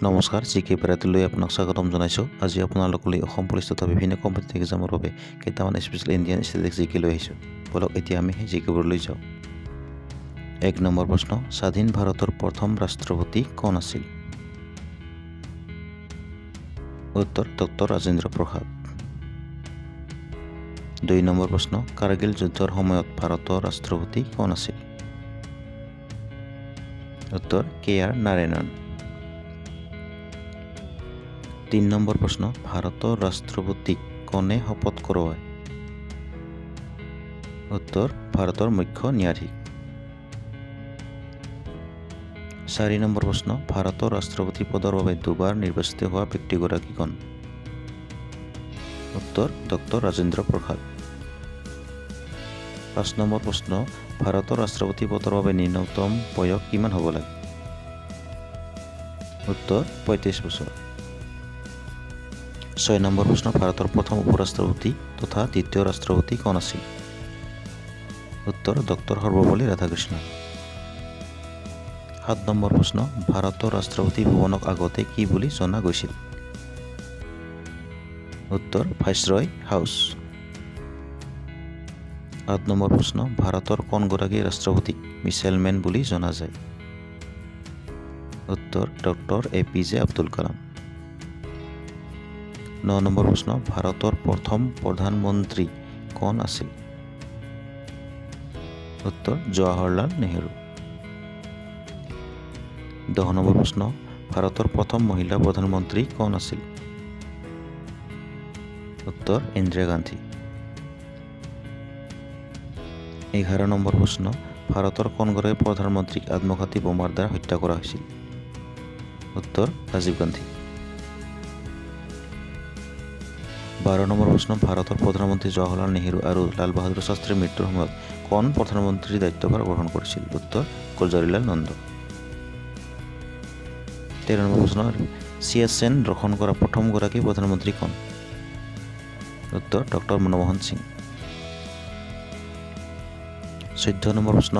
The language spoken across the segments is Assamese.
নমস্কাৰ, জিকে পেৰাটোলৈ আপোনাক স্বাগতম জনাইছোঁ। আজি আপোনালোকলৈ অসম পুলিচ তথা বিভিন্ন কম্পিটিটিভ এক্সামৰ বাবে কেইটামান স্পেচিয়েল ইণ্ডিয়ান ষ্টেটিষ্টিক্স জিকে লৈ আহিছোঁ। বলক এতিয়া আমি সেই জিকেবোৰলৈ যাওঁ। 1 নম্বৰ প্ৰশ্ন, স্বাধীন ভাৰতৰ প্ৰথম ৰাষ্ট্ৰপতি কোন আছিল? উত্তৰ ডক্টৰ ৰাজেন্দ্ৰ প্ৰসাদ। 2 নম্বৰ প্ৰশ্ন, কাৰ্গিল যুদ্ধৰ সময়ত ভাৰতৰ ৰাষ্ট্ৰপতি কোন আছিল? উত্তৰ KR নাৰায়ণন। 3 নম্বৰ প্ৰশ্ন, ভাৰতৰ ৰাষ্ট্ৰপতিক কোনে শপত কৰোৱায়? উত্তৰ ভাৰতৰ মুখ্য ন্যায়াধীশ। 4 নম্বৰ প্ৰশ্ন, ভাৰতৰ ৰাষ্ট্ৰপতি পদৰ বাবে দুবাৰ নিৰ্বাচিত হোৱা ব্যক্তিগৰাকী কোন? উত্তৰ ডক্টৰ ৰাজেন্দ্ৰ প্ৰসাদ। 5 নম্বৰ প্ৰশ্ন, ভাৰতৰ ৰাষ্ট্ৰপতি পদৰ বাবে ন্যূনতম বয়স কিমান হ'ব লাগে? উত্তৰ 35 বছৰ। 6 নম্বৰ প্ৰশ্ন, ভাৰতৰ প্ৰথম উপৰাষ্ট্ৰপতি তথা দ্বিতীয় ৰাষ্ট্ৰপতি কোন আছিল? উত্তৰ ডক্টৰ সৰ্বপল্লী ৰাধাকৃষ্ণ। 7 নম্বৰ প্ৰশ্ন, ভাৰতৰ ৰাষ্ট্ৰপতি ভৱনক আগতে কি বুলি জনা গৈছিল? উত্তৰ ভাইচৰয় হাউচ। 8 নম্বৰ প্ৰশ্ন, ভাৰতৰ কোনগৰাকী ৰাষ্ট্ৰপতিক মিছেইল মেন বুলি জনা যায়? উত্তৰ doctor APJ Abdul Kalam. 9 number প্ৰশ্ন, ভাৰতৰ প্ৰথম প্ৰধানমন্ত্ৰী কোন আছিল? উত্তৰ জৱাহৰলাল নেহৰু। 10 নম্বৰ প্ৰশ্ন, ভাৰতৰ প্ৰথম মহিলা প্ৰধানমন্ত্ৰী কোন আছিল? উত্তৰ ইন্দিৰা গান্ধী। 11 নম্বৰ প্ৰশ্ন, ভাৰতৰ কোনগৰাকী প্ৰধানমন্ত্ৰীক আত্মঘাতী বোমাৰ দ্বাৰা হত্যা কৰা হৈছিল? উত্তৰ ৰাজীৱ গান্ধী। 12 নম্বৰ প্ৰশ্ন, ভাৰতৰ প্ৰধানমন্ত্ৰী জৱাহৰলাল নেহৰু আৰু লাল বাহাদুৰ শাস্ত্ৰীৰ মৃত্যুৰ সময়ত কোন প্ৰধানমন্ত্ৰীৰ দায়িত্বভাৰ গ্ৰহণ কৰিছিল? উত্তৰ গুলজাৰিলাল নন্দ। 13 নম্বৰ প্ৰশ্ন, চিয়াচেন দৰ্শন কৰা প্ৰথমগৰাকী প্ৰধানমন্ত্ৰী কোন? উত্তৰ ডক্টৰ মনমোহন সিং। 14 নম্বৰ প্ৰশ্ন,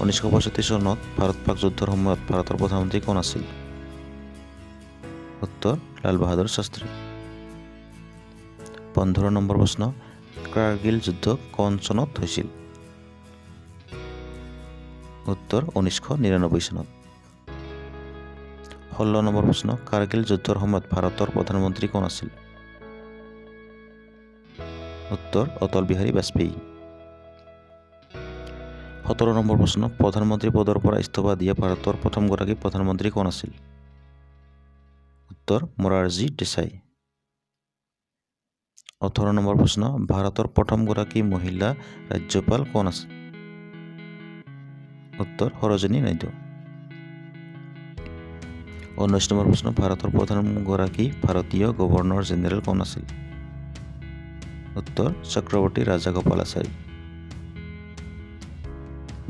1965 চনত ভাৰত পাক যুদ্ধৰ সময়ত ভাৰতৰ প্ৰধানমন্ত্ৰী কোন আছিল? উত্তৰ লাল বাহাদুৰ শাস্ত্ৰী। 15 নম্বৰ প্ৰশ্ন, কাৰ্গিল যুদ্ধ কোন চনত হৈছিল? উত্তৰ 1999 চনত। 16 নম্বৰ প্ৰশ্ন, কাৰ্গিল যুদ্ধৰ সময়ত ভাৰতৰ প্ৰধানমন্ত্ৰী কোন আছিল? উত্তৰ অটল বিহাৰী বাজপেয়ী। 17 নম্বৰ প্ৰশ্ন, প্ৰধানমন্ত্ৰী পদৰ পৰা ইস্তফা দিয়া ভাৰতৰ প্ৰথমগৰাকী প্ৰধানমন্ত্ৰী কোন আছিল? উত্তৰ মোৰাৰজী দেশাই। 18 নম্বৰ প্ৰশ্ন, ভাৰতৰ প্ৰথমগৰাকী মহিলা ৰাজ্যপাল কোন আছিল? উত্তৰ সৰোজিনী নাইডু। 19 নম্বৰ প্ৰশ্ন, ভাৰতৰ প্ৰথমগৰাকী ভাৰতীয় গভৰ্ণৰ জেনেৰেল কোন আছিল? উত্তৰ চক্ৰৱৰ্তী ৰাজাগোপালাচাৰী।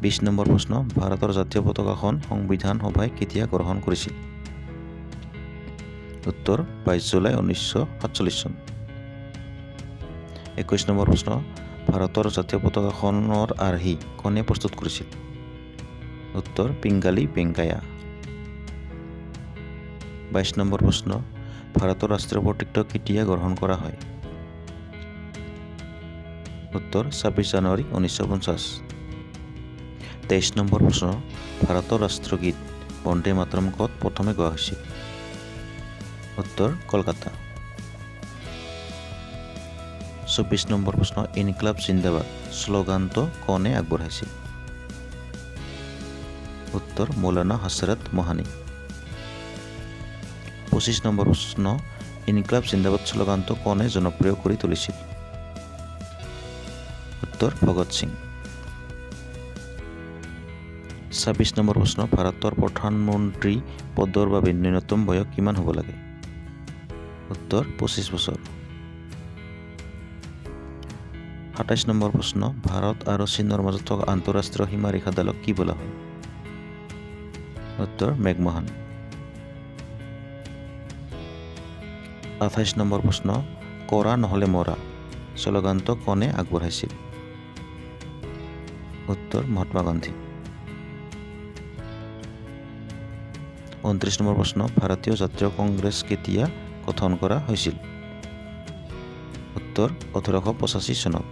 20 নম্বৰ প্ৰশ্ন, ভাৰতৰ জাতীয় পতাকাখন সংবিধান সভাই কেতিয়া গ্ৰহণ কৰিছিল? উত্তৰ 22 জুলাই 1947 চন। 21 নম্বৰ প্ৰশ্ন, ভাৰতৰ জাতীয় পতাকাখনৰ আৰ্হি কোনে প্ৰস্তুত কৰিছিল? উত্তৰ পিংগালী ভেংকায়া। 22 নম্বৰ প্ৰশ্ন, ভাৰতৰ ৰাষ্ট্ৰীয় প্ৰতীকটো কেতিয়া গ্ৰহণ কৰা হয়? উত্তৰ 26 জানুৱাৰী 1950। 23 নম্বৰ প্ৰশ্ন, ভাৰতৰ ৰাষ্ট্ৰগীত বন্দে মাতৰম ক'ত প্ৰথমে গোৱা হৈছিল? উত্তৰ কলকাতা। 24 নম্বৰ প্ৰশ্ন, ইনকিলাব জিন্দাবাদ শ্লোগানটো কোনে আগবঢ়াইছিল? উত্তৰ মৌলানা হজৰত মোহানি। 25 নম্বৰ প্ৰশ্ন, ইনকিলাব জিন্দাবাদ শ্লোগানটো কোনে জনপ্ৰিয় কৰি তুলিছিল? উত্তৰ ভগত সিং। 26 নম্বৰ প্ৰশ্ন, ভাৰতৰ প্ৰধানমন্ত্ৰী পদৰ বাবে ন্যূনতম বয়স কিমান হ'ব লাগে? উত্তৰ 25 বছৰ। 27 নম্বৰ প্ৰশ্ন, ভাৰত আৰু চীনৰ মাজত থকা আন্তঃৰাষ্ট্ৰীয় সীমাৰেখাডালক কি বোলা হয়? উত্তৰ মেঘমোহন। 28 নম্বৰ প্ৰশ্ন, কৰা নহ'লে মৰা শ্লোগানটো কোনে আগবঢ়াইছিল? উত্তৰ মহাত্মা গান্ধী। 29 নম্বৰ প্ৰশ্ন ভাৰতীয় জাতীয় কংগ্ৰেছ কেতিয়া গঠন কৰা হৈছিল উত্তৰ 1885 চনত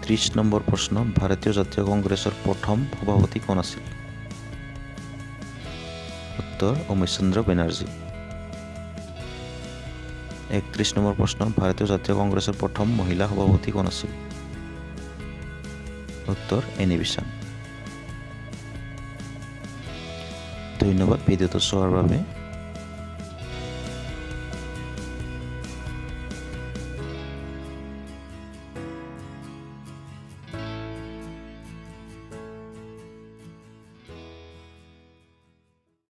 30 নম্বৰ প্ৰশ্ন ভাৰতীয় জাতীয় কংগ্ৰেছৰ প্ৰথম সভাপতি কোন আছিল উত্তৰ উমেশ চন্দ্ৰ বেনাৰ্জী 31 নম্বৰ প্ৰশ্ন ভাৰতীয় জাতীয় কংগ্ৰেছৰ প্ৰথম মহিলা সভাপতি কোন আছিল উত্তৰ এনি বেছাণ্ট ধন্যবাদ ভিডিঅ'টো চোৱাৰ বাবে